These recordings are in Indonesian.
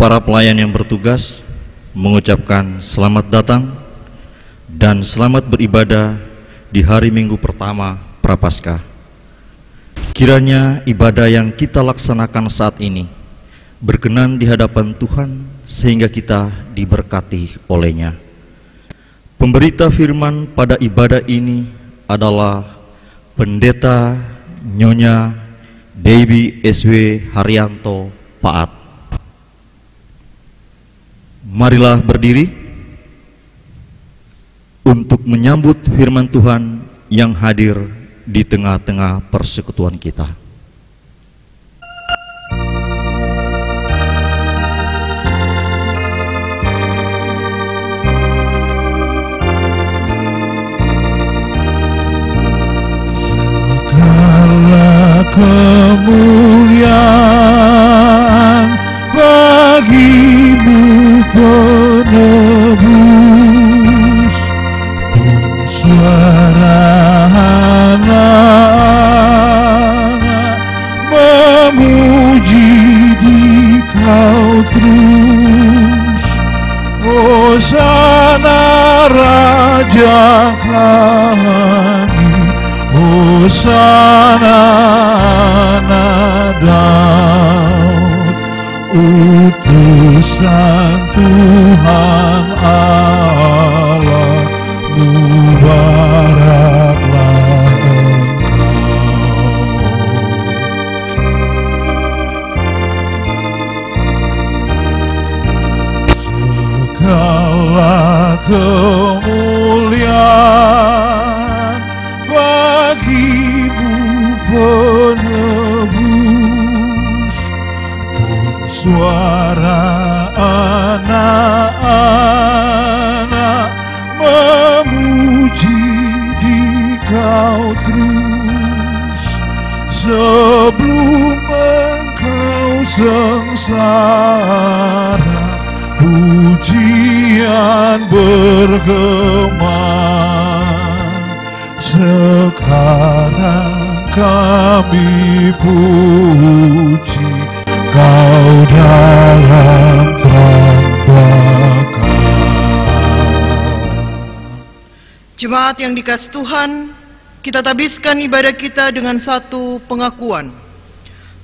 para pelayan yang bertugas mengucapkan selamat datang dan selamat beribadah di hari Minggu pertama Prapaskah. Kiranya ibadah yang kita laksanakan saat ini berkenan di hadapan Tuhan sehingga kita diberkati olehnya. Pemberita firman pada ibadah ini adalah Pendeta Nyonya Dewi SW Haryanto Paat. Marilah berdiri untuk menyambut firman Tuhan yang hadir di tengah-tengah persekutuan kita. Segala kemuliaan bagimu penebus, suara anak-anak memuji di Kau terus. Hosana Raja kami, Hosana anak Daud, utusan Tuhan Allah, mubaraklah Engkau. Segala kemuliaan bagimu penebus, suara anak-anak memuji di Kau terus. Sebelum Engkau sengsara, pujian bergema. Sekarang kami puji Kau dalam terang belakang. Jemaat yang dikasihi Tuhan, kita tabiskan ibadah kita dengan satu pengakuan.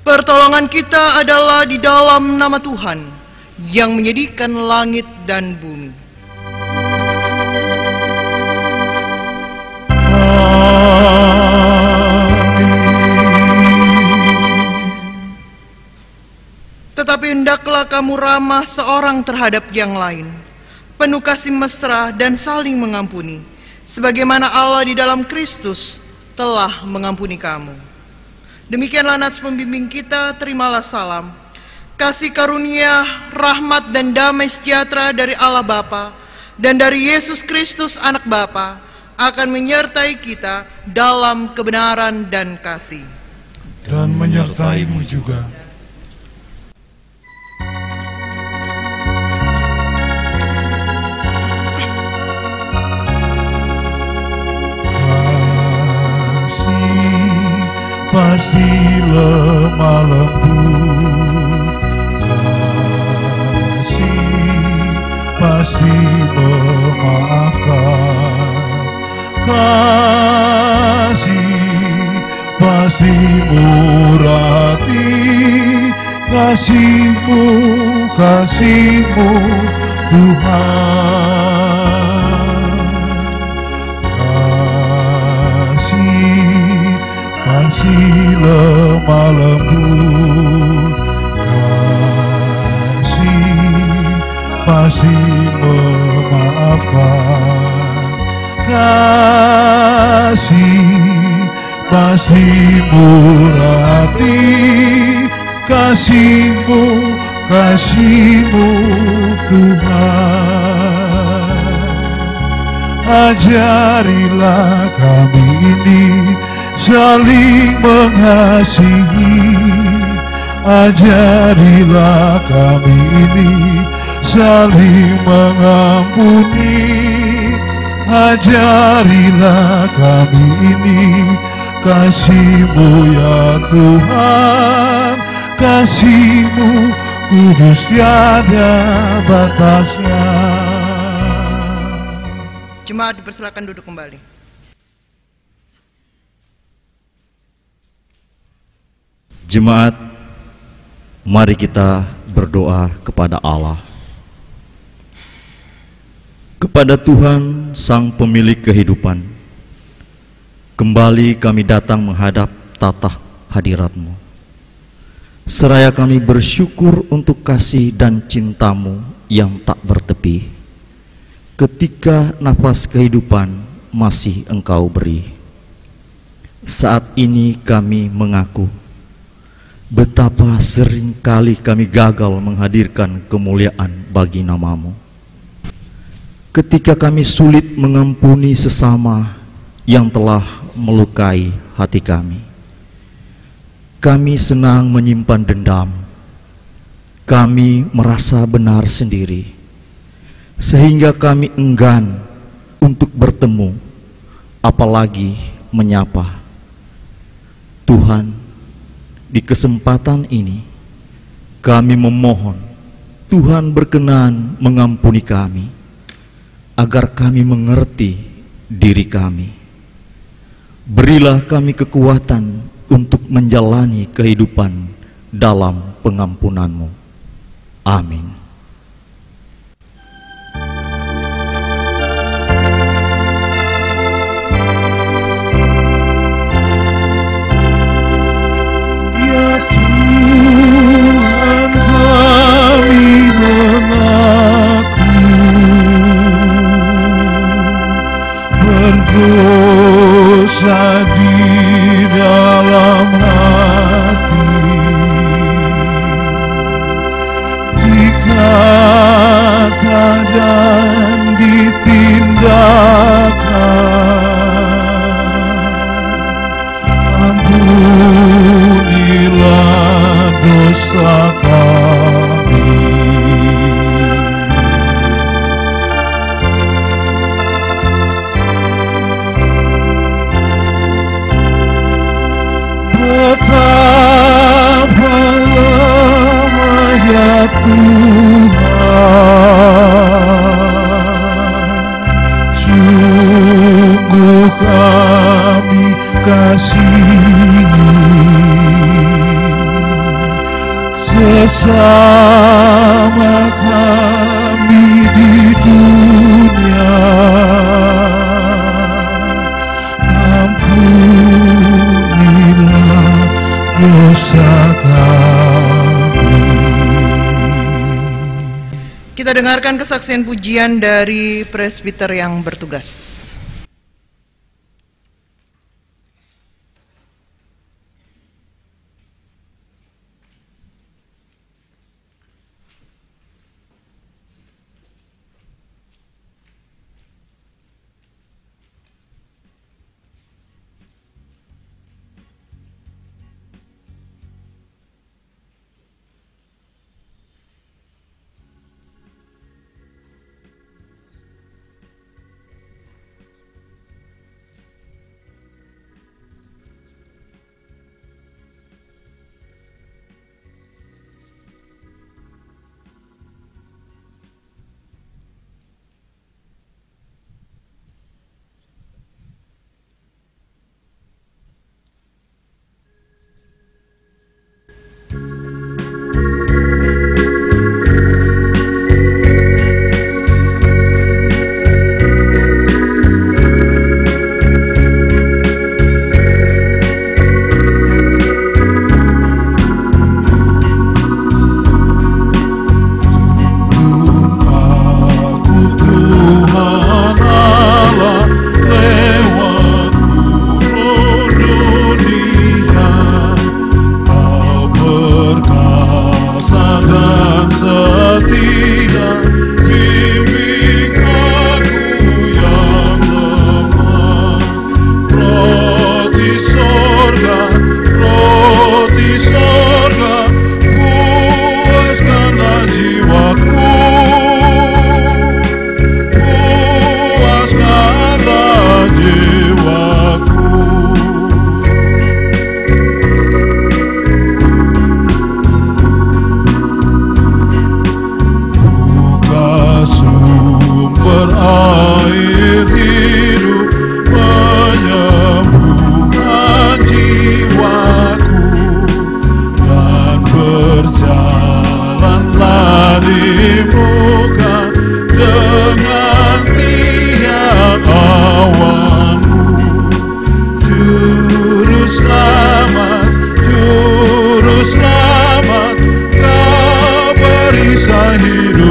Pertolongan kita adalah di dalam nama Tuhan yang menyediakan langit dan bumi. Tetapi hendaklah kamu ramah seorang terhadap yang lain, penuh kasih mesra dan saling mengampuni, sebagaimana Allah di dalam Kristus telah mengampuni kamu. Demikianlah nats pembimbing kita. Terimalah salam, kasih karunia, rahmat dan damai sejahtera dari Allah Bapa dan dari Yesus Kristus Anak Bapa akan menyertai kita dalam kebenaran dan kasih, dan menyertaimu juga. Pasti lemah lembut, kasih pasti memaafkan, kasih pasti murah hati, kasih-Mu Tuhan. Kasih lemah lembut, kasih pasti memaafkan, kasih pasti murah hati, kasih-Mu Tuhan. Ajarilah kami ini saling mengasihi, ajarilah kami ini saling mengampuni, ajarilah kami ini kasih-Mu ya Tuhan, kasih-Mu kudus tiada batasnya. Jemaat dipersilakan duduk kembali. Jemaat, mari kita berdoa kepada Allah. Kepada Tuhan, Sang Pemilik kehidupan, kembali kami datang menghadap tatah hadirat-Mu. Seraya kami bersyukur untuk kasih dan cinta-Mu yang tak bertepi, ketika nafas kehidupan masih Engkau beri. Saat ini kami mengaku betapa sering kali kami gagal menghadirkan kemuliaan bagi nama-Mu. Ketika kami sulit mengampuni sesama yang telah melukai hati kami. Kami senang menyimpan dendam. Kami merasa benar sendiri, sehingga kami enggan untuk bertemu, apalagi menyapa. Tuhan, di kesempatan ini kami memohon Tuhan berkenan mengampuni kami, agar kami mengerti diri kami. Berilah kami kekuatan untuk menjalani kehidupan dalam pengampunan-Mu. Amin. Tuhan, kami mengaku berdosa di dalam hati, dikata dan ditindakan. Ampunilah dosa kami. Betapa lemah ya Tuhan, sungguh kami kasihi sesama kami di dunia. Ampunilah dosa kami. Kita dengarkan kesaksian pujian dari presbiter yang bertugas.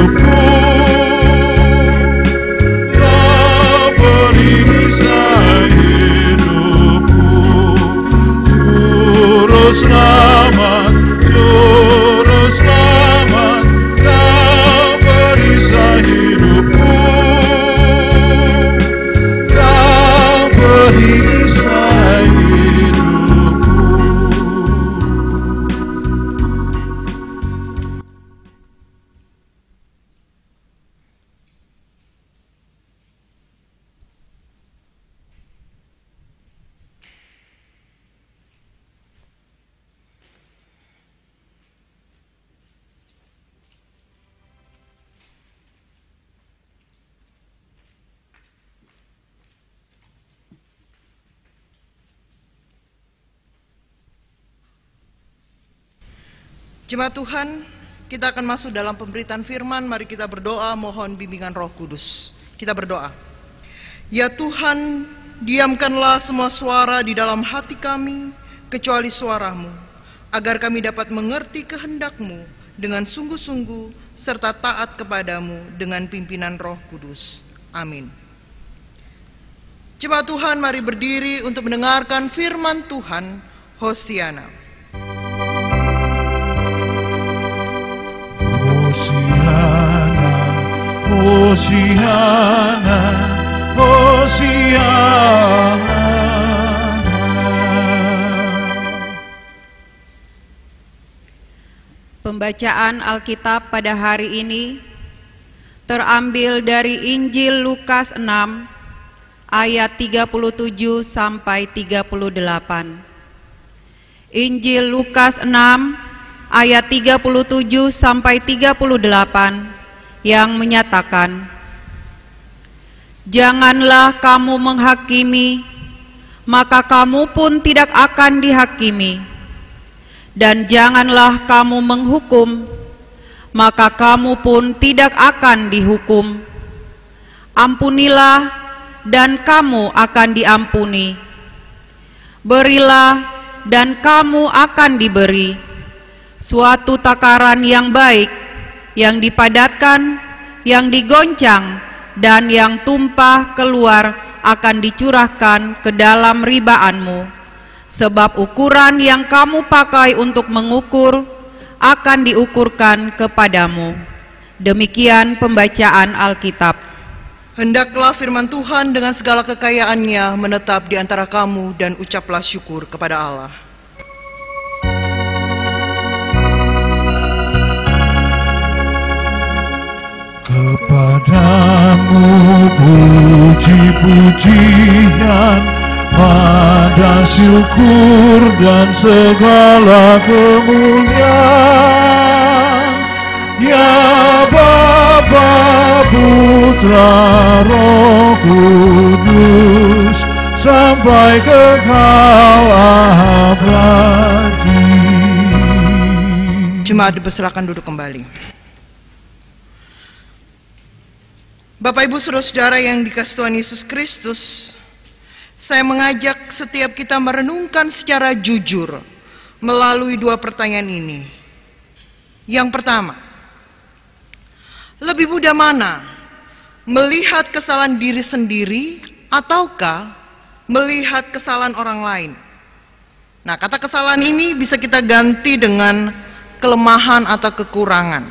hidupku, Kau perisai hidupku. Juru selamat, Juru selamat, Kau perisai hidupku, Kau perisai hidupku. Jemaat Tuhan, kita akan masuk dalam pemberitaan firman. Mari kita berdoa mohon bimbingan Roh Kudus. Kita berdoa. Ya Tuhan, diamkanlah semua suara di dalam hati kami kecuali suara-Mu, agar kami dapat mengerti kehendak-Mu dengan sungguh-sungguh serta taat kepadamu dengan pimpinan Roh Kudus. Amin. Jemaat Tuhan, mari berdiri untuk mendengarkan firman Tuhan. Hosiana. Hosiana, Hosiana, Hosiana. Pembacaan Alkitab pada hari ini terambil dari Injil Lukas 6 ayat 37 sampai 38. Injil Lukas 6 ayat 37 sampai 38 yang menyatakan, "Janganlah kamu menghakimi, maka kamu pun tidak akan dihakimi. Dan janganlah kamu menghukum, maka kamu pun tidak akan dihukum. Ampunilah, dan kamu akan diampuni. Berilah, dan kamu akan diberi. Suatu takaran yang baik, yang dipadatkan, yang digoncang, dan yang tumpah keluar akan dicurahkan ke dalam ribaanmu. Sebab ukuran yang kamu pakai untuk mengukur akan diukurkan kepadamu." Demikian pembacaan Alkitab. Hendaklah firman Tuhan dengan segala kekayaannya menetap di antara kamu, dan ucaplah syukur kepada Allah. Kepadamu puji-pujian, pada syukur dan segala kemuliaan, ya Bapa, Putra, Roh Kudus, sampai kekal abadi. Jemaat dipersilakan duduk kembali. Bapak Ibu Saudara-saudara yang dikasihi Tuhan Yesus Kristus, saya mengajak setiap kita merenungkan secara jujur melalui dua pertanyaan ini. Yang pertama, lebih mudah mana? Melihat kesalahan diri sendiri ataukah melihat kesalahan orang lain? Nah, kata kesalahan ini bisa kita ganti dengan kelemahan atau kekurangan.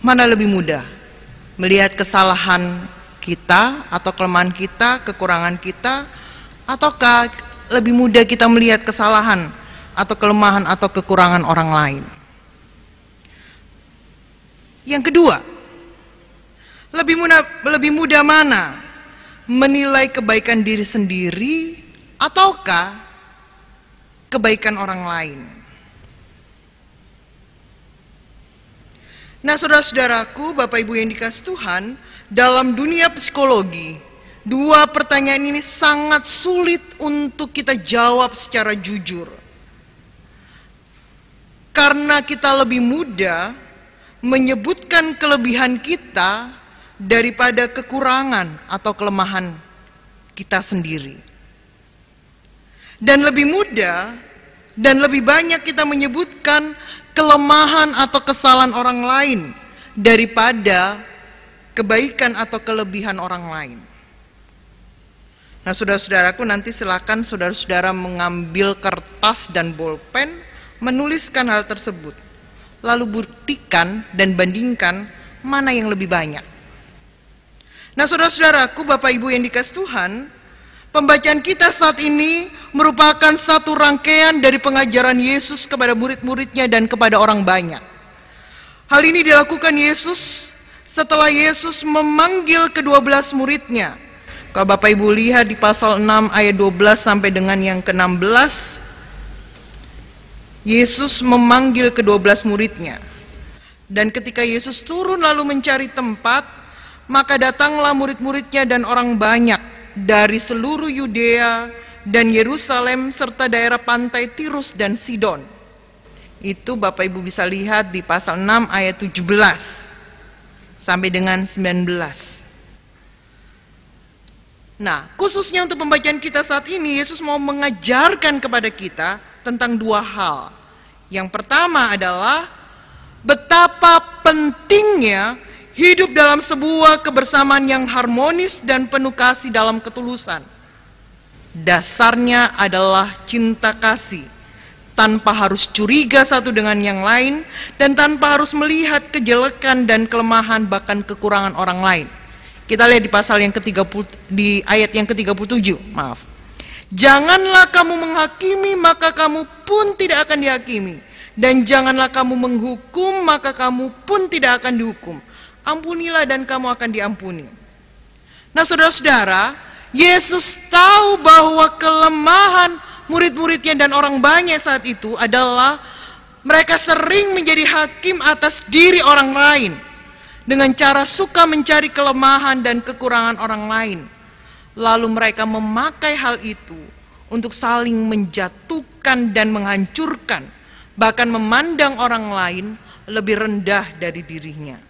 Mana lebih mudah? Melihat kesalahan kita atau kelemahan kita, kekurangan kita, ataukah lebih mudah kita melihat kesalahan atau kelemahan atau kekurangan orang lain? Yang kedua, lebih mudah mana? Menilai kebaikan diri sendiri ataukah kebaikan orang lain? Nah, saudara-saudaraku, Bapak Ibu yang dikasihi Tuhan, dalam dunia psikologi, dua pertanyaan ini sangat sulit untuk kita jawab secara jujur. Karena kita lebih mudah menyebutkan kelebihan kita daripada kekurangan atau kelemahan kita sendiri. Dan lebih mudah dan lebih banyak kita menyebutkan kelemahan atau kesalahan orang lain daripada kebaikan atau kelebihan orang lain. Nah, saudara-saudaraku, nanti silakan saudara-saudara mengambil kertas dan bolpen, menuliskan hal tersebut, lalu buktikan dan bandingkan mana yang lebih banyak. Nah, saudara-saudaraku, Bapak Ibu yang dikasihi Tuhan, pembacaan kita saat ini merupakan satu rangkaian dari pengajaran Yesus kepada murid-muridnya dan kepada orang banyak. Hal ini dilakukan Yesus setelah Yesus memanggil ke-12 muridnya. Kalau Bapak Ibu lihat di pasal 6 ayat 12 sampai dengan yang ke-16, Yesus memanggil ke-12 muridnya. Dan ketika Yesus turun lalu mencari tempat, maka datanglah murid-muridnya dan orang banyak dari seluruh Yudea dan Yerusalem serta daerah pantai Tirus dan Sidon. Itu Bapak Ibu bisa lihat di pasal 6 ayat 17 sampai dengan 19. Nah, khususnya untuk pembacaan kita saat ini, Yesus mau mengajarkan kepada kita tentang dua hal. Yang pertama adalah betapa pentingnya hidup dalam sebuah kebersamaan yang harmonis dan penuh kasih dalam ketulusan. Dasarnya adalah cinta kasih, tanpa harus curiga satu dengan yang lain, dan tanpa harus melihat kejelekan dan kelemahan bahkan kekurangan orang lain. Kita lihat di pasal yang di ayat yang ke-37, maaf. Janganlah kamu menghakimi, maka kamu pun tidak akan dihakimi. Dan janganlah kamu menghukum, maka kamu pun tidak akan dihukum. Ampunilah dan kamu akan diampuni. Nah, saudara-saudara, Yesus tahu bahwa kelemahan murid-muridnya dan orang banyak saat itu adalah mereka sering menjadi hakim atas diri orang lain dengan cara suka mencari kelemahan dan kekurangan orang lain. Lalu mereka memakai hal itu untuk saling menjatuhkan dan menghancurkan, bahkan memandang orang lain lebih rendah dari dirinya,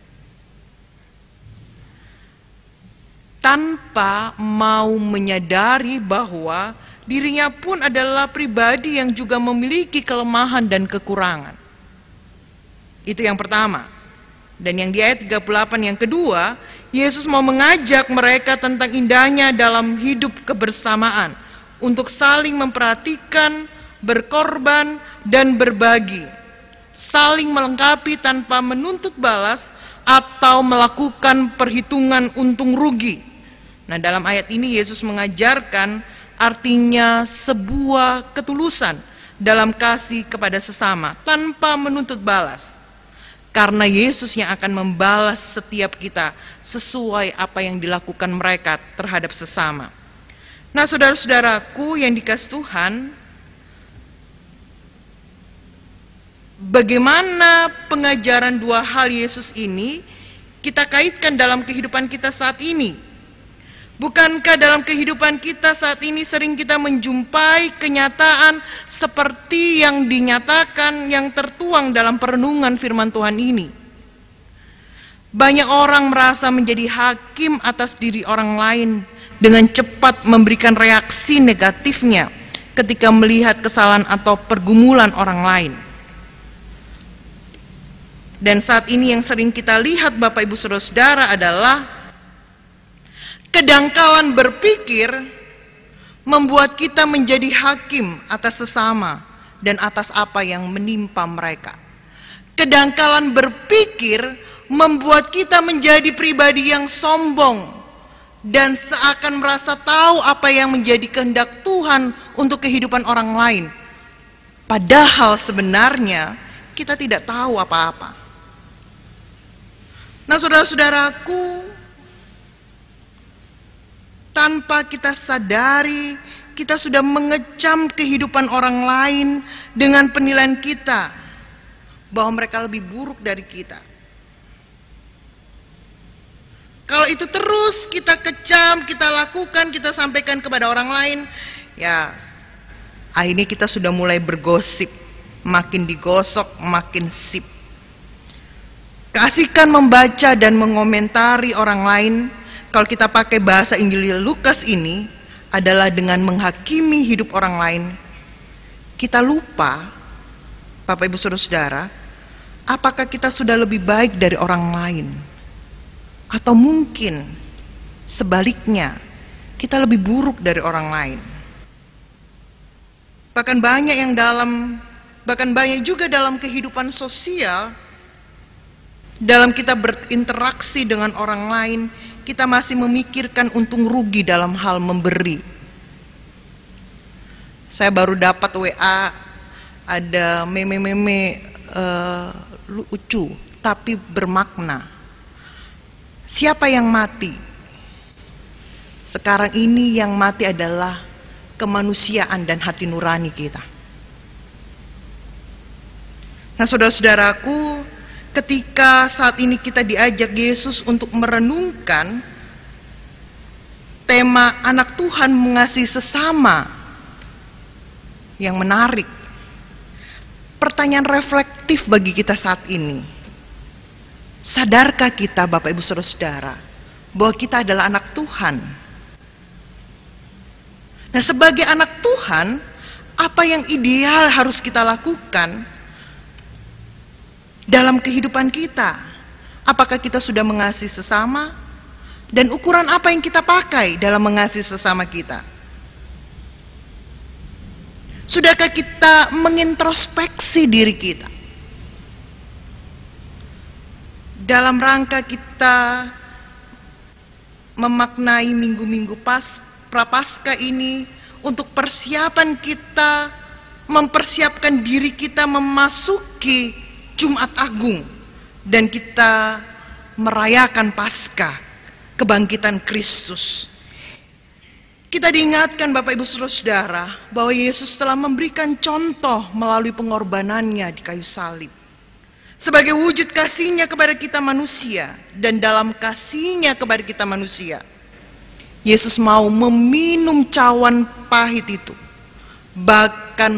tanpa mau menyadari bahwa dirinya pun adalah pribadi yang juga memiliki kelemahan dan kekurangan. Itu yang pertama. Dan yang di ayat 38 yang kedua, Yesus mau mengajak mereka tentang indahnya dalam hidup kebersamaan, untuk saling memperhatikan, berkorban, dan berbagi, saling melengkapi tanpa menuntut balas atau melakukan perhitungan untung rugi. Nah, dalam ayat ini Yesus mengajarkan artinya sebuah ketulusan dalam kasih kepada sesama tanpa menuntut balas, karena Yesus yang akan membalas setiap kita sesuai apa yang dilakukan mereka terhadap sesama. Nah, saudara-saudaraku yang dikasihi Tuhan, bagaimana pengajaran dua hal Yesus ini kita kaitkan dalam kehidupan kita saat ini? Bukankah dalam kehidupan kita saat ini sering kita menjumpai kenyataan seperti yang dinyatakan, yang tertuang dalam perenungan firman Tuhan ini? Banyak orang merasa menjadi hakim atas diri orang lain dengan cepat memberikan reaksi negatifnya ketika melihat kesalahan atau pergumulan orang lain. Dan saat ini yang sering kita lihat Bapak Ibu Saudara-saudara adalah kedangkalan berpikir membuat kita menjadi hakim atas sesama dan atas apa yang menimpa mereka. Kedangkalan berpikir membuat kita menjadi pribadi yang sombong dan seakan merasa tahu apa yang menjadi kehendak Tuhan untuk kehidupan orang lain. Padahal sebenarnya kita tidak tahu apa-apa. Nah, saudara-saudaraku, tanpa kita sadari, kita sudah mengecam kehidupan orang lain dengan penilaian kita bahwa mereka lebih buruk dari kita. Kalau itu terus kita kecam, kita lakukan, kita sampaikan kepada orang lain, ya akhirnya kita sudah mulai bergosip, makin digosok, makin sip. Keasikan membaca dan mengomentari orang lain, kalau kita pakai bahasa Injil Lukas ini, adalah dengan menghakimi hidup orang lain. Kita lupa, Bapak Ibu Saudara-saudara, apakah kita sudah lebih baik dari orang lain? Atau mungkin sebaliknya, kita lebih buruk dari orang lain? Bahkan banyak juga dalam kehidupan sosial, dalam kita berinteraksi dengan orang lain, kita masih memikirkan untung rugi dalam hal memberi. Saya baru dapat WA, ada meme-meme lucu tapi bermakna. Siapa yang mati? Sekarang ini yang mati adalah kemanusiaan dan hati nurani kita. Nah, saudara-saudaraku, ketika saat ini kita diajak Yesus untuk merenungkan tema anak Tuhan mengasihi sesama, yang menarik, pertanyaan reflektif bagi kita saat ini. Sadarkah kita, Bapak Ibu Saudara-saudara, bahwa kita adalah anak Tuhan? Nah, sebagai anak Tuhan, apa yang ideal harus kita lakukan dalam kehidupan kita? Apakah kita sudah mengasihi sesama? Dan ukuran apa yang kita pakai dalam mengasihi sesama kita? Sudahkah kita mengintrospeksi diri kita? Dalam rangka kita memaknai minggu-minggu Prapaskah ini untuk persiapan kita, mempersiapkan diri kita memasuki Jumat Agung, dan kita merayakan Paskah, kebangkitan Kristus. Kita diingatkan, Bapak Ibu Saudara, bahwa Yesus telah memberikan contoh melalui pengorbanannya di kayu salib. Sebagai wujud kasih-Nya kepada kita manusia, dan dalam kasih-Nya kepada kita manusia, Yesus mau meminum cawan pahit itu, bahkan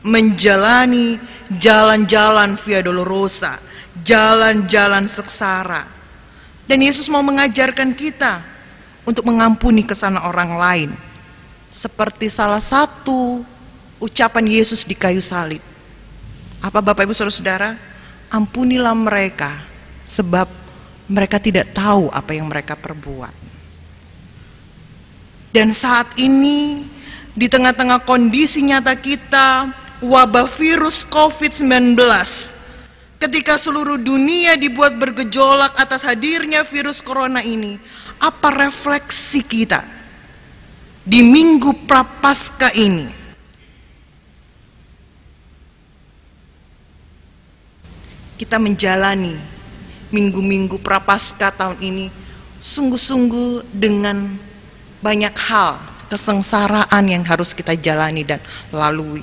menjalani jalan-jalan Via Dolorosa, jalan-jalan sengsara. Dan Yesus mau mengajarkan kita untuk mengampuni kesalahan orang lain, seperti salah satu ucapan Yesus di kayu salib. Apa, Bapak Ibu Saudara-saudara? Ampunilah mereka, sebab mereka tidak tahu apa yang mereka perbuat. Dan saat ini, di tengah-tengah kondisi nyata kita, wabah virus COVID-19, ketika seluruh dunia dibuat bergejolak atas hadirnya virus corona ini, apa refleksi kita di Minggu Prapaskah ini? Kita menjalani minggu-minggu Prapaskah tahun ini sungguh-sungguh dengan banyak hal kesengsaraan yang harus kita jalani dan lalui.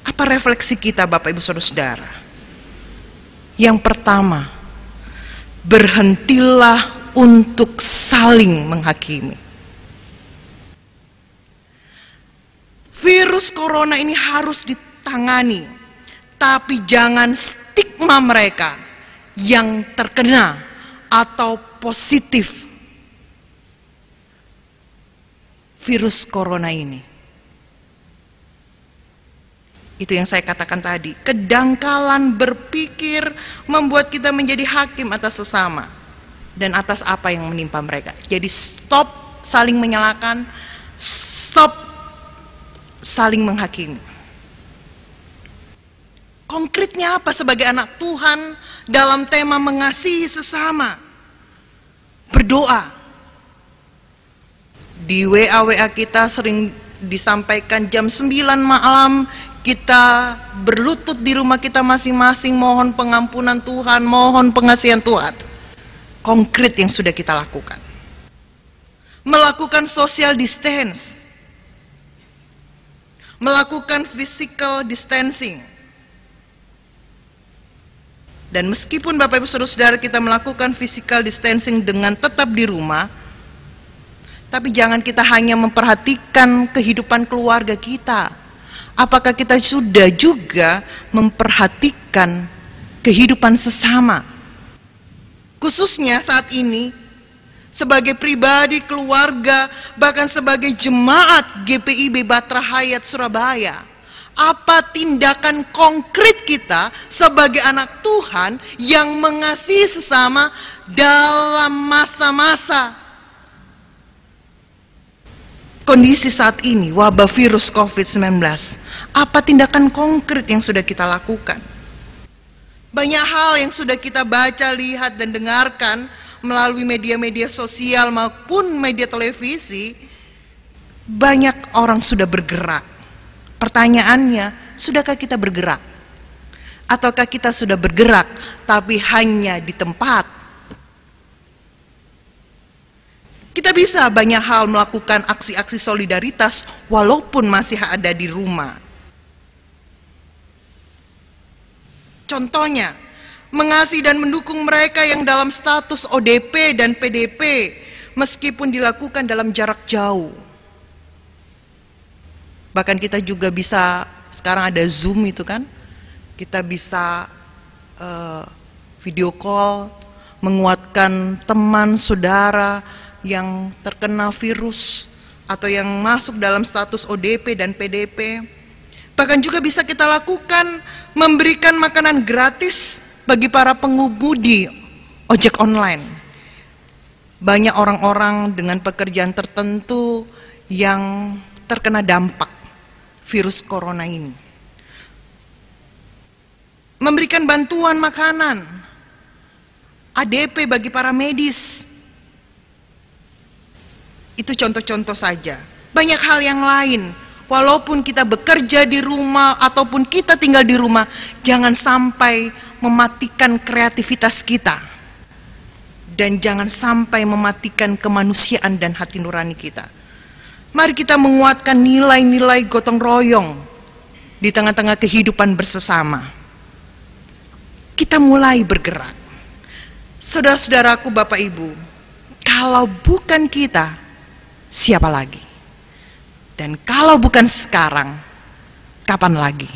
Apa refleksi kita, Bapak Ibu Saudara-saudara? Yang pertama, berhentilah untuk saling menghakimi. Virus corona ini harus ditangani, tapi jangan stigma mereka yang terkena atau positif virus corona ini. Itu yang saya katakan tadi, kedangkalan berpikir membuat kita menjadi hakim atas sesama dan atas apa yang menimpa mereka. Jadi stop saling menyalahkan, stop saling menghakimi. Konkretnya apa sebagai anak Tuhan dalam tema mengasihi sesama? Berdoa. Di WA kita sering disampaikan jam 9 malam kita berlutut di rumah kita masing-masing, mohon pengampunan Tuhan, mohon pengasihan Tuhan. Konkret yang sudah kita lakukan. Melakukan social distance. Melakukan physical distancing. Dan meskipun Bapak Ibu Saudara kita melakukan physical distancing dengan tetap di rumah, tapi jangan kita hanya memperhatikan kehidupan keluarga kita. Apakah kita sudah juga memperhatikan kehidupan sesama? Khususnya saat ini, sebagai pribadi, keluarga, bahkan sebagai jemaat GPIB Batra Hayat Surabaya, Apa tindakan konkret kita sebagai anak Tuhan yang mengasihi sesama dalam masa-masa kondisi saat ini, wabah virus COVID-19? Apa tindakan konkret yang sudah kita lakukan? Banyak hal yang sudah kita baca, lihat, dan dengarkan melalui media-media sosial maupun media televisi. Banyak orang sudah bergerak. Pertanyaannya, sudahkah kita bergerak? Ataukah kita sudah bergerak tapi hanya di tempat? Kita bisa banyak hal melakukan aksi-aksi solidaritas walaupun masih ada di rumah. Contohnya, mengasihi dan mendukung mereka yang dalam status ODP dan PDP meskipun dilakukan dalam jarak jauh. Bahkan kita juga bisa, sekarang ada Zoom itu kan, kita bisa video call, menguatkan teman, saudara yang terkena virus atau yang masuk dalam status ODP dan PDP. Bahkan juga bisa kita lakukan memberikan makanan gratis bagi para pengemudi ojek online. Banyak orang-orang dengan pekerjaan tertentu yang terkena dampak virus corona ini. Memberikan bantuan makanan, ADP bagi para medis. Itu contoh-contoh saja. Banyak hal yang lain. Walaupun kita bekerja di rumah ataupun kita tinggal di rumah, jangan sampai mematikan kreativitas kita. Dan jangan sampai mematikan kemanusiaan dan hati nurani kita. Mari kita menguatkan nilai-nilai gotong royong di tengah-tengah kehidupan bersama. Kita mulai bergerak. Saudara-saudaraku, Bapak Ibu, kalau bukan kita, siapa lagi? Dan kalau bukan sekarang, kapan lagi?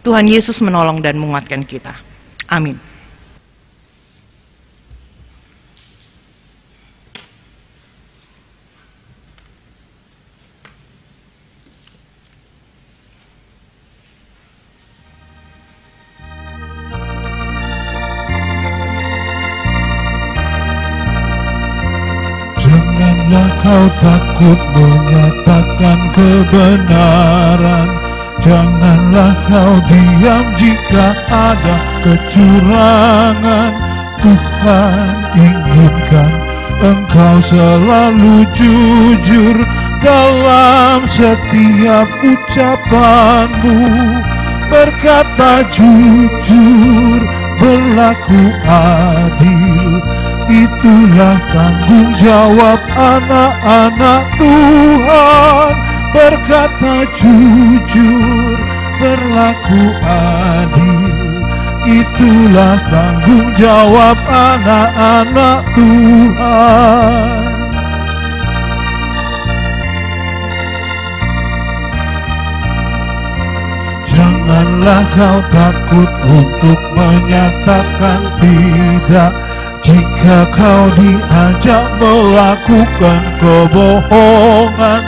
Tuhan Yesus menolong dan menguatkan kita. Amin. Janganlah kau takut menyatakan kebenaran. Janganlah kau diam jika ada kecurangan. Tuhan inginkan engkau selalu jujur dalam setiap ucapanmu. Berkata jujur, berlaku adil, itulah tanggung jawab anak-anak Tuhan. Berkata jujur, berlaku adil, itulah tanggung jawab anak-anak Tuhan. Janganlah kau takut untuk menyatakan tidak jika kau diajak melakukan kebohongan.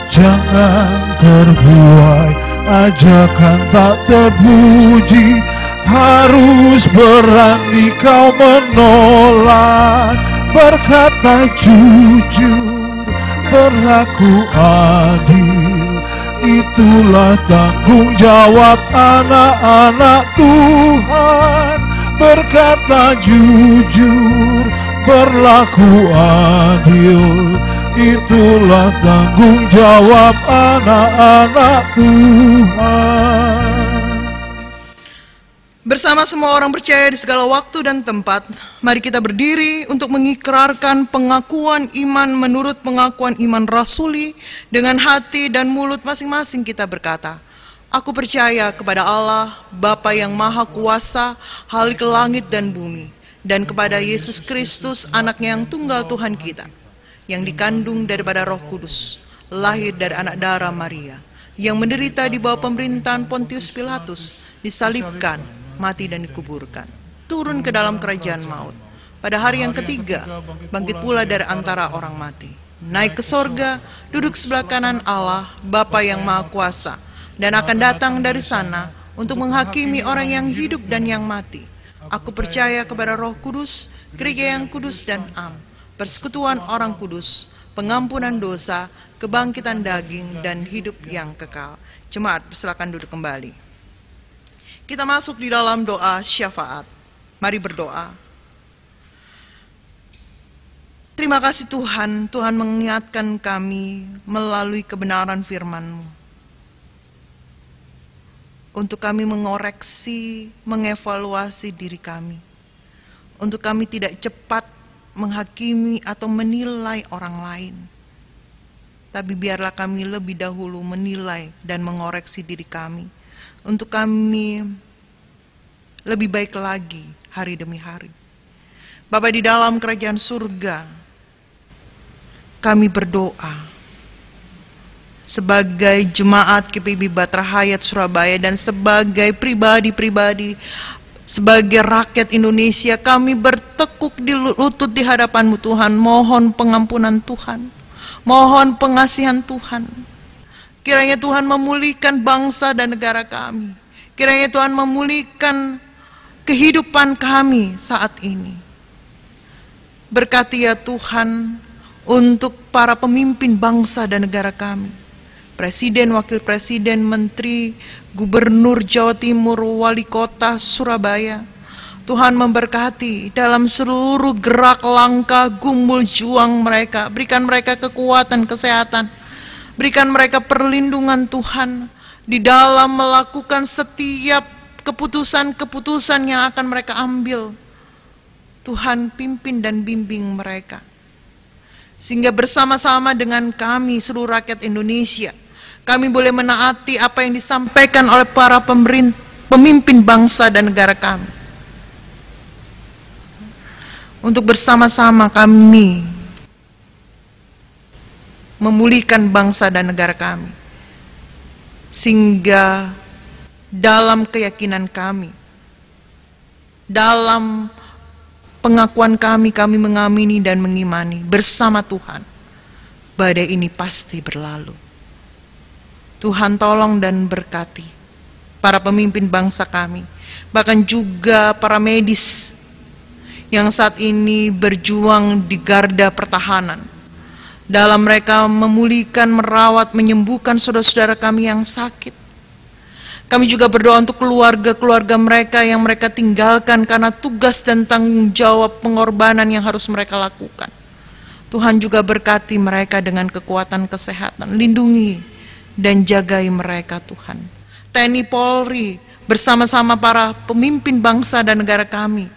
Jangan terbuai ajakan tak terpuji, harus berani kau menolak. Berkata jujur, berlaku adil, itulah tanggung jawab anak-anak Tuhan. Berkata jujur, berlaku adil, itulah tanggung jawab anak-anak Tuhan. Bersama semua orang percaya di segala waktu dan tempat, mari kita berdiri untuk mengikrarkan pengakuan iman menurut pengakuan iman rasuli. Dengan hati dan mulut masing-masing kita berkata, aku percaya kepada Allah, Bapa yang Maha Kuasa, Khalik langit dan bumi, dan kepada Yesus Kristus, anaknya yang tunggal Tuhan kita, yang dikandung daripada Roh Kudus, lahir dari anak darah Maria, yang menderita di bawah pemerintahan Pontius Pilatus, disalibkan, mati dan dikuburkan, turun ke dalam kerajaan maut. Pada hari yang ketiga, bangkit pula dari antara orang mati, naik ke sorga, duduk sebelah kanan Allah, Bapa yang Maha Kuasa, dan akan datang dari sana untuk menghakimi orang yang hidup dan yang mati. Aku percaya kepada Roh Kudus, gereja yang kudus dan am, persekutuan orang kudus, pengampunan dosa, kebangkitan daging, dan hidup yang kekal. Jemaat, silakan duduk kembali. Kita masuk di dalam doa syafaat. Mari berdoa. Terima kasih Tuhan, Tuhan mengingatkan kami melalui kebenaran firman-Mu, untuk kami mengoreksi, mengevaluasi diri kami, untuk kami tidak cepat menghakimi atau menilai orang lain, tapi biarlah kami lebih dahulu menilai dan mengoreksi diri kami, untuk kami lebih baik lagi hari demi hari. Bapa di dalam kerajaan surga, kami berdoa sebagai jemaat GPIB Batra Hayat Surabaya dan sebagai pribadi-pribadi, sebagai rakyat Indonesia, kami bertekuk di lutut di hadapan-Mu Tuhan, mohon pengampunan Tuhan, mohon pengasihan Tuhan. Kiranya Tuhan memulihkan bangsa dan negara kami, kiranya Tuhan memulihkan kehidupan kami saat ini. Berkati ya Tuhan untuk para pemimpin bangsa dan negara kami, Presiden, Wakil Presiden, Menteri, Gubernur Jawa Timur, Wali Kota Surabaya. Tuhan memberkati dalam seluruh gerak langkah gumul juang mereka. Berikan mereka kekuatan, kesehatan. Berikan mereka perlindungan Tuhan di dalam melakukan setiap keputusan-keputusan yang akan mereka ambil. Tuhan pimpin dan bimbing mereka, sehingga bersama-sama dengan kami seluruh rakyat Indonesia, kami boleh menaati apa yang disampaikan oleh para pemimpin bangsa dan negara kami. Untuk bersama-sama kami memulihkan bangsa dan negara kami, sehingga dalam keyakinan kami, dalam pengakuan kami mengamini dan mengimani bersama Tuhan, badai ini pasti berlalu. Tuhan tolong dan berkati para pemimpin bangsa kami, bahkan juga para medis yang saat ini berjuang di garda pertahanan, dalam mereka memulihkan, merawat, menyembuhkan saudara-saudara kami yang sakit. Kami juga berdoa untuk keluarga-keluarga mereka yang mereka tinggalkan karena tugas dan tanggung jawab pengorbanan yang harus mereka lakukan. Tuhan juga berkati mereka dengan kekuatan kesehatan, lindungi dan jagai mereka Tuhan. TNI Polri bersama-sama para pemimpin bangsa dan negara kami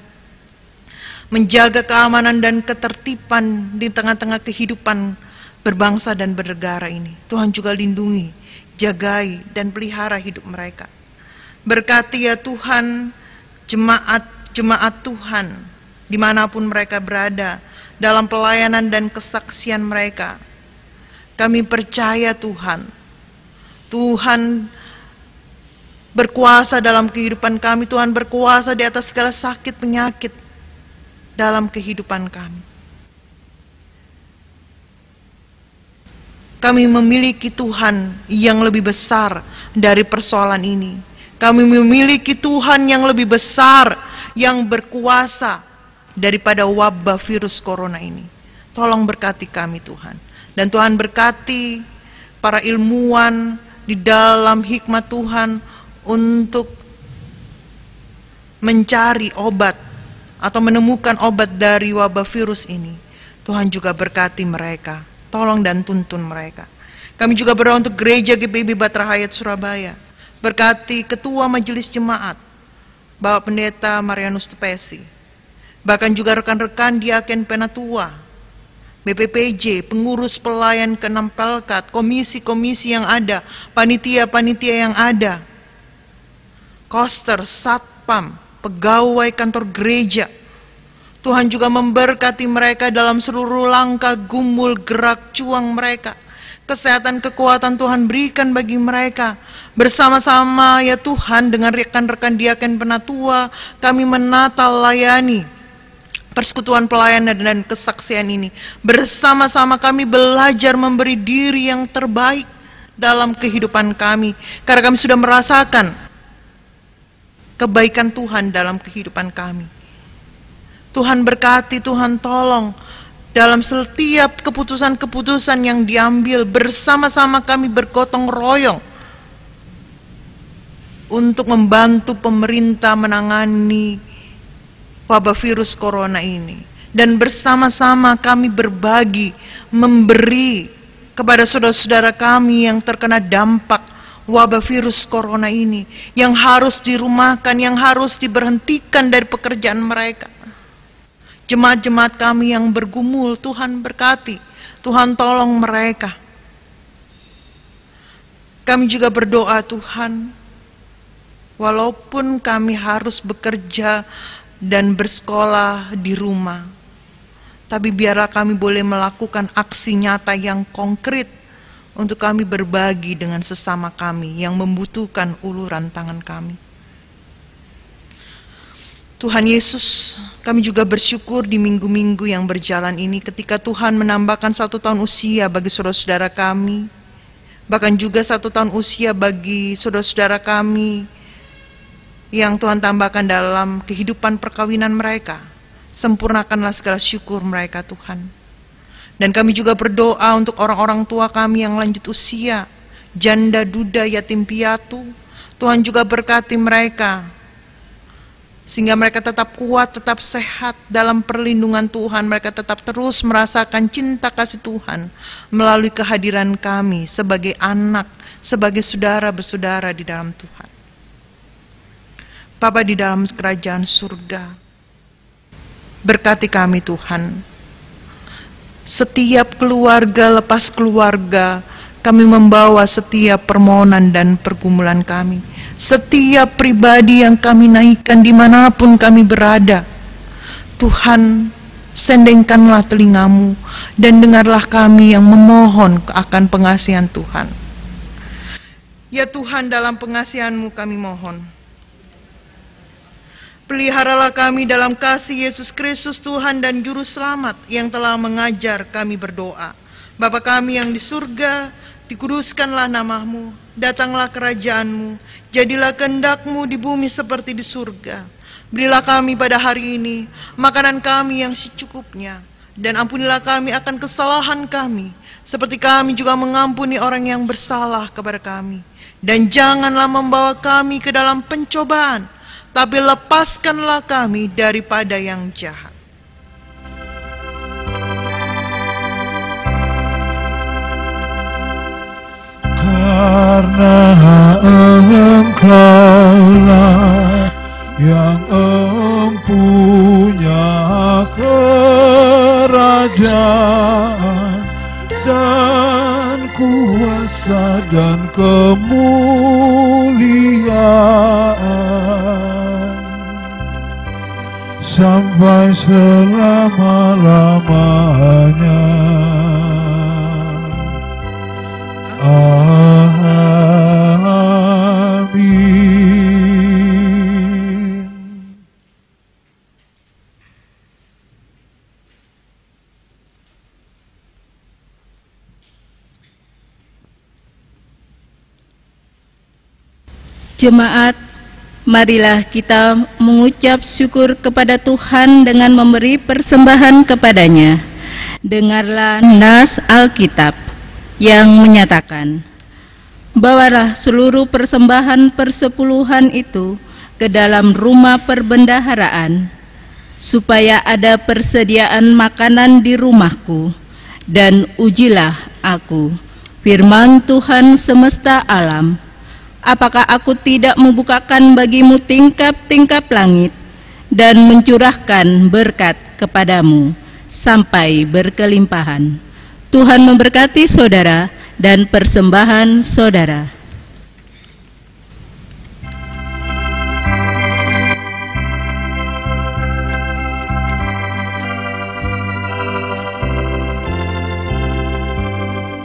menjaga keamanan dan ketertiban di tengah-tengah kehidupan berbangsa dan bernegara ini. Tuhan juga lindungi, jagai dan pelihara hidup mereka. Berkati ya Tuhan jemaat Tuhan dimanapun mereka berada dalam pelayanan dan kesaksian mereka. Kami percaya Tuhan berkuasa dalam kehidupan kami. Tuhan berkuasa di atas segala sakit penyakit dalam kehidupan kami. Kami memiliki Tuhan yang lebih besar dari persoalan ini. Kami memiliki Tuhan yang lebih besar, yang berkuasa daripada wabah virus corona ini. Tolong berkati kami Tuhan. Dan Tuhan berkati para ilmuwan di dalam hikmat Tuhan untuk mencari obat atau menemukan obat dari wabah virus ini. Tuhan juga berkati mereka. Tolong dan tuntun mereka. Kami juga berdoa untuk gereja GPIB Batra Hayat Surabaya. Berkati ketua majelis jemaat, Bapak Pendeta Marianus Tepesi. Bahkan juga rekan-rekan diaken penatua, BPPJ, pengurus pelayan ke-6 Pelkat, komisi-komisi yang ada, panitia-panitia yang ada, koster, satpam, pegawai kantor gereja. Tuhan juga memberkati mereka dalam seluruh langkah gumul gerak juang mereka. Kesehatan, kekuatan Tuhan berikan bagi mereka. Bersama-sama ya Tuhan dengan rekan-rekan diaken penatua, kami menata layani persekutuan pelayanan dan kesaksian ini. Bersama-sama kami belajar memberi diri yang terbaik dalam kehidupan kami, karena kami sudah merasakan kebaikan Tuhan dalam kehidupan kami. Tuhan berkati, Tuhan tolong dalam setiap keputusan-keputusan yang diambil. Bersama-sama kami bergotong royong untuk membantu pemerintah menangani wabah virus corona ini. Dan bersama-sama kami berbagi, memberi kepada saudara-saudara kami yang terkena dampak wabah virus corona ini, yang harus dirumahkan, yang harus diberhentikan dari pekerjaan mereka. Jemaat-jemaat kami yang bergumul, Tuhan berkati, Tuhan tolong mereka. Kami juga berdoa, Tuhan, walaupun kami harus bekerja dan bersekolah di rumah, tapi biarlah kami boleh melakukan aksi nyata yang konkret untuk kami berbagi dengan sesama kami yang membutuhkan uluran tangan kami. Tuhan Yesus, kami juga bersyukur di minggu-minggu yang berjalan ini ketika Tuhan menambahkan 1 tahun usia bagi saudara-saudara kami, bahkan juga 1 tahun usia bagi saudara-saudara kami yang Tuhan tambahkan dalam kehidupan perkawinan mereka. Sempurnakanlah segala syukur mereka, Tuhan. Dan kami juga berdoa untuk orang-orang tua kami yang lanjut usia, janda, duda, yatim piatu. Tuhan juga berkati mereka, sehingga mereka tetap kuat, tetap sehat dalam perlindungan Tuhan. Mereka tetap terus merasakan cinta kasih Tuhan melalui kehadiran kami sebagai anak, sebagai saudara bersaudara di dalam Tuhan. Bapa di dalam kerajaan surga, berkati kami Tuhan. Setiap keluarga lepas keluarga, kami membawa setiap permohonan dan pergumulan kami. Setiap pribadi yang kami naikkan dimanapun kami berada, Tuhan, sendengkanlah telingamu dan dengarlah kami yang memohon akan pengasihan Tuhan. Ya Tuhan, dalam pengasihan-Mu kami mohon, peliharalah kami dalam kasih Yesus Kristus Tuhan dan Juru Selamat yang telah mengajar kami berdoa. Bapa kami yang di surga, dikuduskanlah nama-Mu, datanglah kerajaan-Mu, jadilah kehendak-Mu di bumi seperti di surga. Berilah kami pada hari ini makanan kami yang secukupnya, dan ampunilah kami akan kesalahan kami, seperti kami juga mengampuni orang yang bersalah kepada kami. Dan janganlah membawa kami ke dalam pencobaan, tapi lepaskanlah kami daripada yang jahat. Karena Engkaulah yang empunya kerajaan dan kuasa dan kemuliaan sampai selama-lamanya. Amin. Jemaat, marilah kita mengucap syukur kepada Tuhan dengan memberi persembahan kepadanya. Dengarlah nas Alkitab yang menyatakan, bawalah seluruh persembahan persepuluhan itu ke dalam rumah perbendaharaan, supaya ada persediaan makanan di rumahku, dan ujilah aku, firman Tuhan semesta alam. Apakah aku tidak membukakan bagimu tingkap-tingkap langit dan mencurahkan berkat kepadamu sampai berkelimpahan? Tuhan memberkati saudara dan persembahan saudara.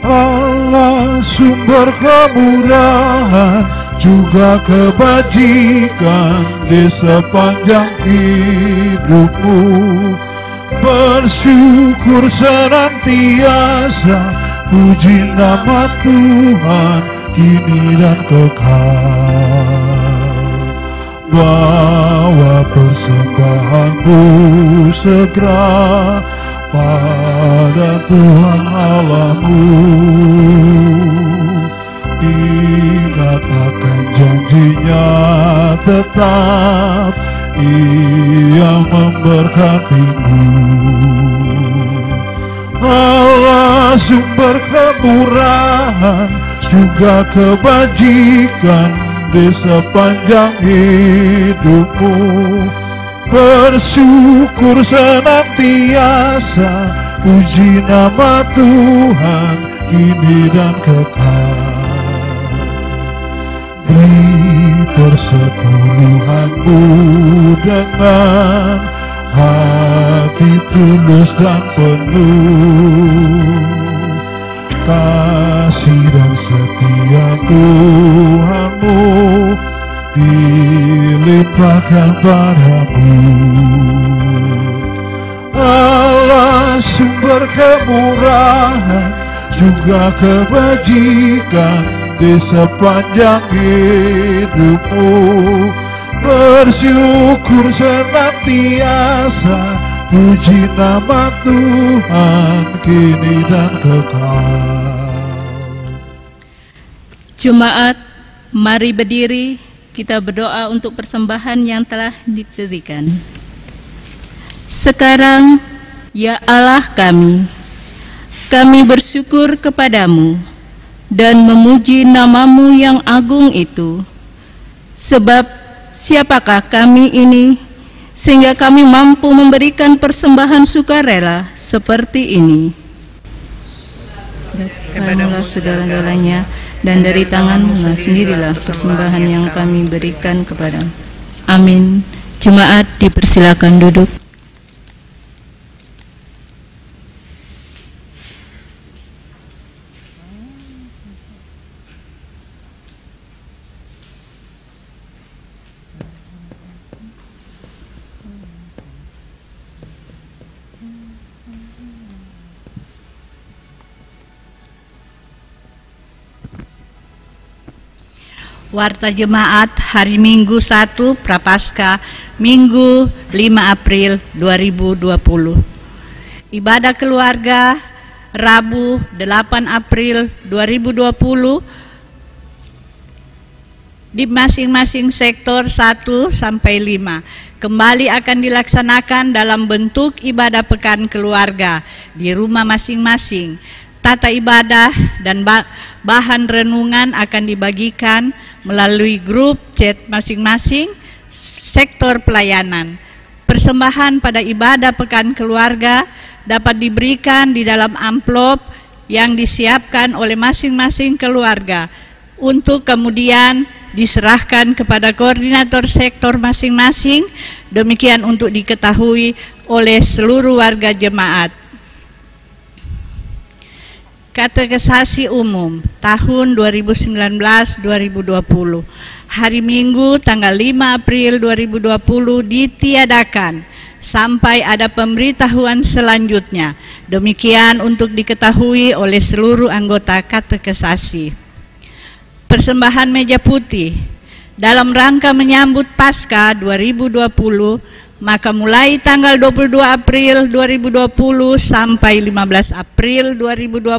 Allah sumber kemurahan juga kebajikan di sepanjang hidupmu. Bersyukur senantiasa puji nama Tuhan kini dan kekal. Bawa persembahanmu segera pada Tuhan Allahmu. Ingat akan janjinya tetap, Ia memberkatimu. Allah sumber kemurahan juga kebajikan di sepanjang hidupmu. Bersyukur senantiasa, puji nama Tuhan kini dan kekal. Di persepuluhanmu dengan hati tulus dan penuh, kasih dan setia Tuhanmu dilimpahkan padamu. Allah sumber kemurahan juga kebajikan di sepanjang hidupmu. Bersyukur senantiasa, puji nama Tuhan kini dan kekal. Jemaat, mari berdiri, kita berdoa untuk persembahan yang telah diberikan. Sekarang, ya Allah kami bersyukur kepadamu dan memuji namamu yang agung itu. Sebab siapakah kami ini sehingga kami mampu memberikan persembahan sukarela seperti ini? Dapatkanlah segala-galanya, dan dari tanganmu sendirilah persembahan yang kami berikan kepadamu. Amin. Jemaat dipersilakan duduk. Warta Jemaat hari Minggu 1 Prapaskah, Minggu 5 April 2020. Ibadah keluarga Rabu 8 April 2020 di masing-masing sektor 1 sampai 5 kembali akan dilaksanakan dalam bentuk ibadah pekan keluarga di rumah masing-masing. Tata ibadah dan bahan renungan akan dibagikan melalui grup chat masing-masing sektor pelayanan. Persembahan pada ibadah pekan keluarga dapat diberikan di dalam amplop yang disiapkan oleh masing-masing keluarga untuk kemudian diserahkan kepada koordinator sektor masing-masing. Demikian untuk diketahui oleh seluruh warga jemaat. Katekesasi umum tahun 2019-2020 hari Minggu tanggal 5 April 2020 ditiadakan sampai ada pemberitahuan selanjutnya. Demikian untuk diketahui oleh seluruh anggota katekesasi. Persembahan meja putih dalam rangka menyambut Paskah 2020, maka mulai tanggal 22 April 2020 sampai 15 April 2020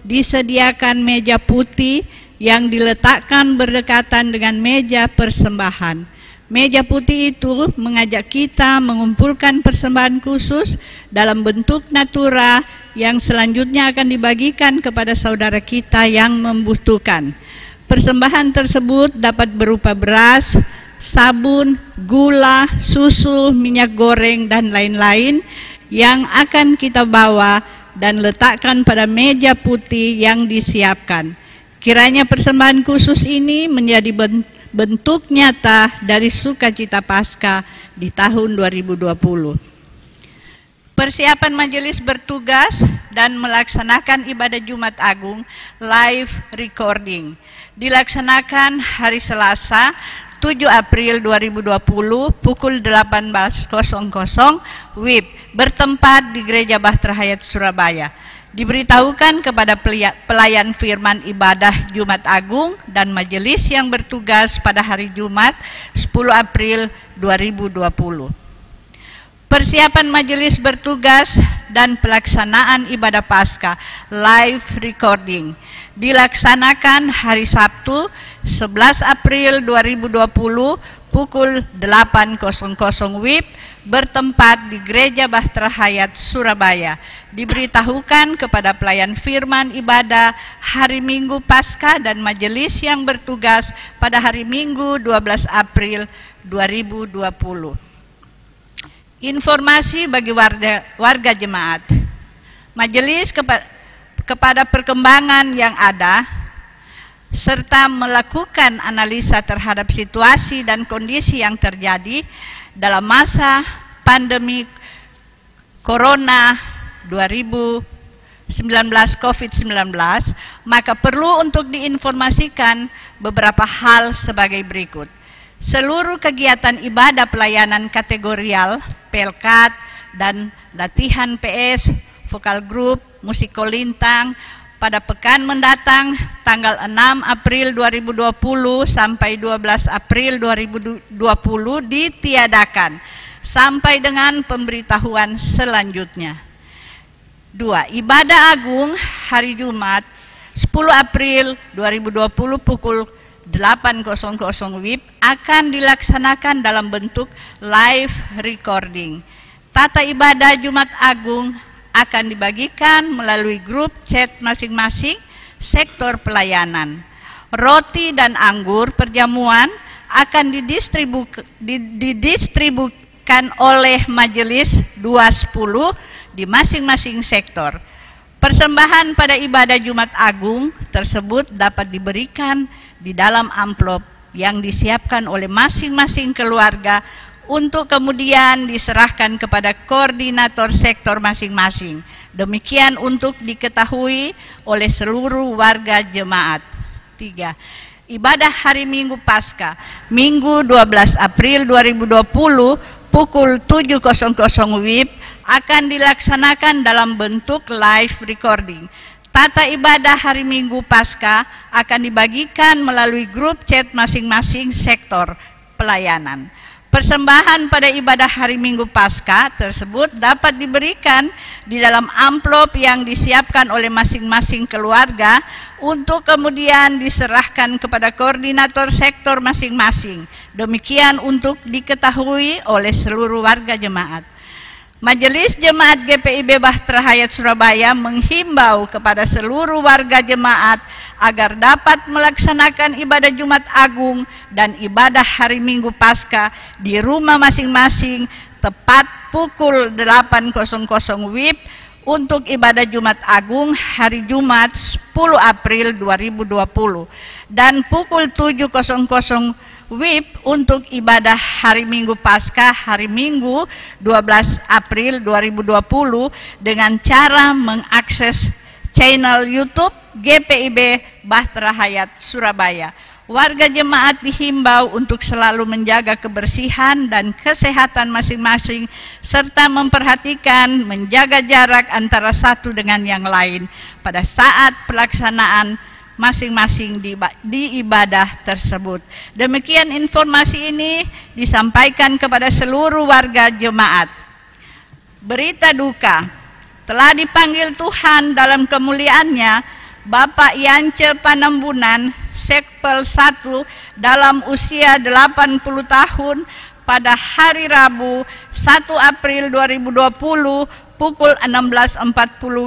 disediakan meja putih yang diletakkan berdekatan dengan meja persembahan. Meja putih itu mengajak kita mengumpulkan persembahan khusus dalam bentuk natura yang selanjutnya akan dibagikan kepada saudara kita yang membutuhkan. Persembahan tersebut dapat berupa beras, sabun, gula, susu, minyak goreng, dan lain-lain yang akan kita bawa dan letakkan pada meja putih yang disiapkan. Kiranya persembahan khusus ini menjadi bentuk nyata dari sukacita Paskah di tahun 2020. Persiapan majelis bertugas dan melaksanakan ibadah Jumat Agung live recording dilaksanakan hari Selasa 7 April 2020 pukul 18.00 WIB bertempat di Gereja Bahtera Hayat Surabaya. Diberitahukan kepada pelayan firman ibadah Jumat Agung dan majelis yang bertugas pada hari Jumat 10 April 2020. Persiapan majelis bertugas dan pelaksanaan ibadah Paskah live recording dilaksanakan hari Sabtu 11 April 2020 pukul 8.00 WIB bertempat di Gereja Bahtera Hayat Surabaya. Diberitahukan kepada pelayan firman ibadah hari Minggu Paskah dan majelis yang bertugas pada hari Minggu 12 April 2020. Informasi bagi warga jemaat. Majelis kepada perkembangan yang ada serta melakukan analisa terhadap situasi dan kondisi yang terjadi dalam masa pandemi Corona 2019 COVID-19, maka perlu untuk diinformasikan beberapa hal sebagai berikut. Seluruh kegiatan ibadah pelayanan kategorial, pelkat, dan latihan PS, vokal group, musik kolintang, pada pekan mendatang tanggal 6 April 2020 sampai 12 April 2020 ditiadakan sampai dengan pemberitahuan selanjutnya. 2. Ibadah Agung hari Jumat 10 April 2020 pukul 8.00 WIB akan dilaksanakan dalam bentuk live recording. Tata ibadah Jumat Agung akan dibagikan melalui grup chat masing-masing sektor pelayanan. Roti dan anggur perjamuan akan didistribusikan oleh majelis 210 di masing-masing sektor. Persembahan pada ibadah Jumat Agung tersebut dapat diberikan di dalam amplop yang disiapkan oleh masing-masing keluarga untuk kemudian diserahkan kepada koordinator sektor masing-masing. Demikian untuk diketahui oleh seluruh warga jemaat. 3. Ibadah hari Minggu Paskah, Minggu 12 April 2020 pukul 7.00 WIB akan dilaksanakan dalam bentuk live recording. Tata ibadah hari Minggu Paskah akan dibagikan melalui grup chat masing-masing sektor pelayanan. Persembahan pada ibadah hari Minggu Paskah tersebut dapat diberikan di dalam amplop yang disiapkan oleh masing-masing keluarga untuk kemudian diserahkan kepada koordinator sektor masing-masing. Demikian untuk diketahui oleh seluruh warga jemaat. Majelis Jemaat GPIB Bahtera Hayat Surabaya menghimbau kepada seluruh warga jemaat agar dapat melaksanakan ibadah Jumat Agung dan ibadah hari Minggu Paskah di rumah masing-masing tepat pukul 8.00 WIB untuk ibadah Jumat Agung hari Jumat 10 April 2020 dan pukul 7.00 WIB untuk ibadah hari Minggu Paskah hari Minggu 12 April 2020 dengan cara mengakses channel YouTube GPIB Bahtera Hayat Surabaya. Warga jemaat dihimbau untuk selalu menjaga kebersihan dan kesehatan masing-masing serta memperhatikan menjaga jarak antara satu dengan yang lain pada saat pelaksanaan masing-masing di ibadah tersebut. Demikian informasi ini disampaikan kepada seluruh warga jemaat. Berita duka, telah dipanggil Tuhan dalam kemuliaannya Bapak Yance Panambunan, Sekpel 1 dalam usia 80 tahun pada hari Rabu 1 April 2020 pukul 16.40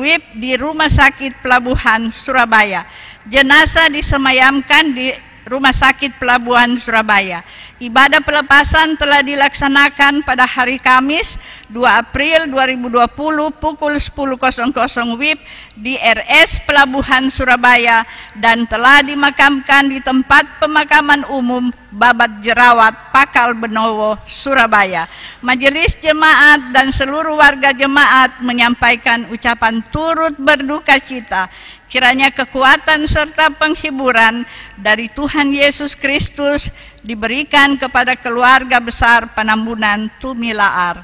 WIB di Rumah Sakit Pelabuhan Surabaya. Jenazah disemayamkan di Rumah Sakit Pelabuhan Surabaya. Ibadah pelepasan telah dilaksanakan pada hari Kamis 2 April 2020 pukul 10.00 WIB di RS Pelabuhan Surabaya dan telah dimakamkan di tempat pemakaman umum Babat Jerawat, Pakal Benowo, Surabaya. Majelis jemaat dan seluruh warga jemaat menyampaikan ucapan turut berduka cita. Kiranya kekuatan serta penghiburan dari Tuhan Yesus Kristus diberikan kepada keluarga besar Panambunan Tumilaar.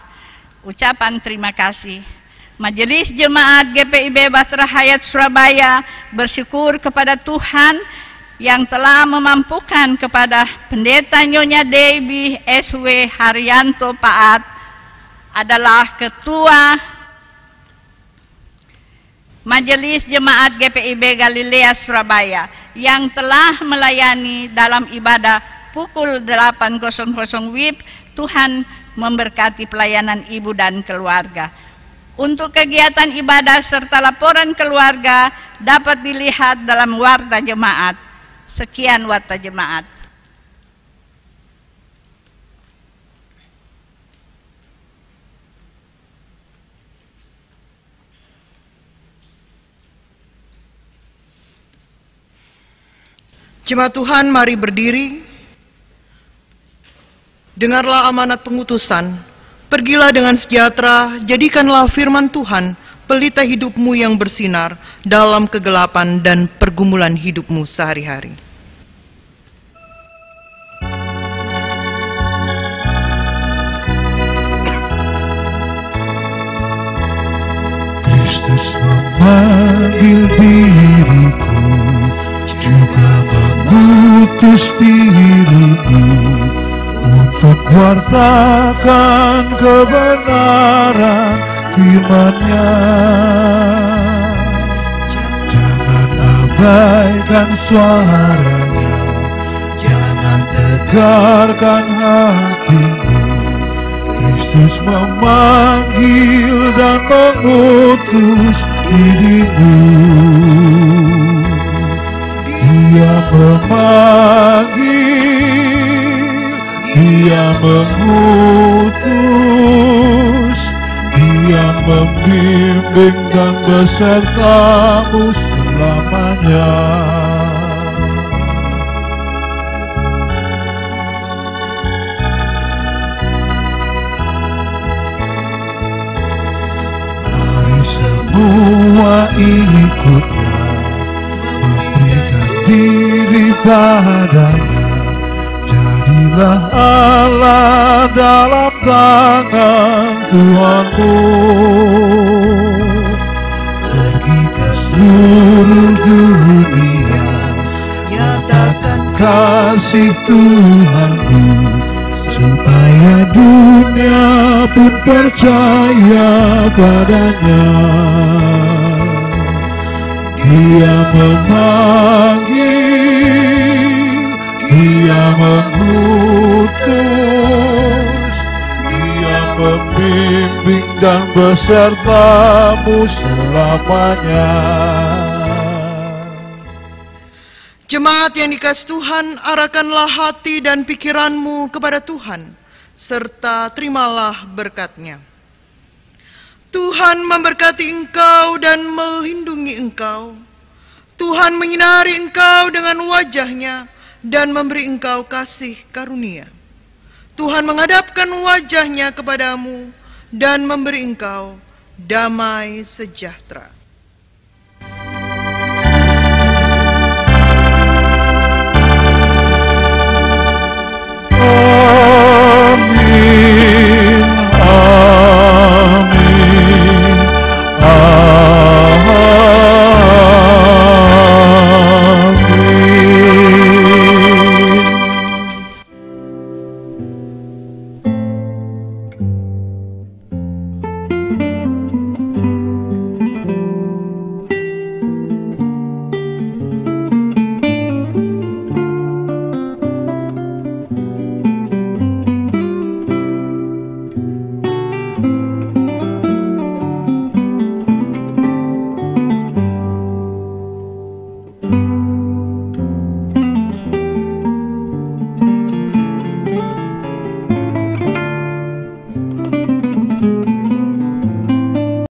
Ucapan terima kasih. Majelis Jemaat GPIB Bahtera Hayat Surabaya bersyukur kepada Tuhan yang telah memampukan kepada Pendeta Nyonya Debbie SW Haryanto Paat adalah Ketua Majelis Jemaat GPIB Galilea Surabaya yang telah melayani dalam ibadah pukul 8.00 WIB. Tuhan memberkati pelayanan ibu dan keluarga. Untuk kegiatan ibadah serta laporan keluarga dapat dilihat dalam Warta Jemaat. Sekian Warta Jemaat. Jemaat Tuhan, mari berdiri. Dengarlah amanat pengutusan. Pergilah dengan sejahtera, jadikanlah firman Tuhan pelita hidupmu yang bersinar dalam kegelapan dan pergumulan hidupmu sehari-hari. Kristus memanggil diriku, juga mengutus dirimu untuk wartakan kebenaran firman-Nya. Jangan abaikan suaranya, jangan tegarkan hatimu. Kristus memanggil dan mengutus dirimu. Dia memanggil, Dia mengutus, Dia membimbing dan besertamu selamanya. Mari semua ikutlah, memberikan diri padanya. Jadilah Allah dalam tangan Tuhanmu. Pergi ke seluruh dunia, nyatakan kasih Tuhanmu, supaya dunia pun percaya padanya. Dia memanggil, Dia mengutus, Dia membimbing dan besertamu selamanya. Jemaat yang dikasihi Tuhan, arahkanlah hati dan pikiranmu kepada Tuhan, serta terimalah berkat-Nya. Tuhan memberkati engkau dan melindungi engkau. Tuhan menyinari engkau dengan wajah-Nya dan memberi engkau kasih karunia. Tuhan menghadapkan wajah-Nya kepadamu dan memberi engkau damai sejahtera.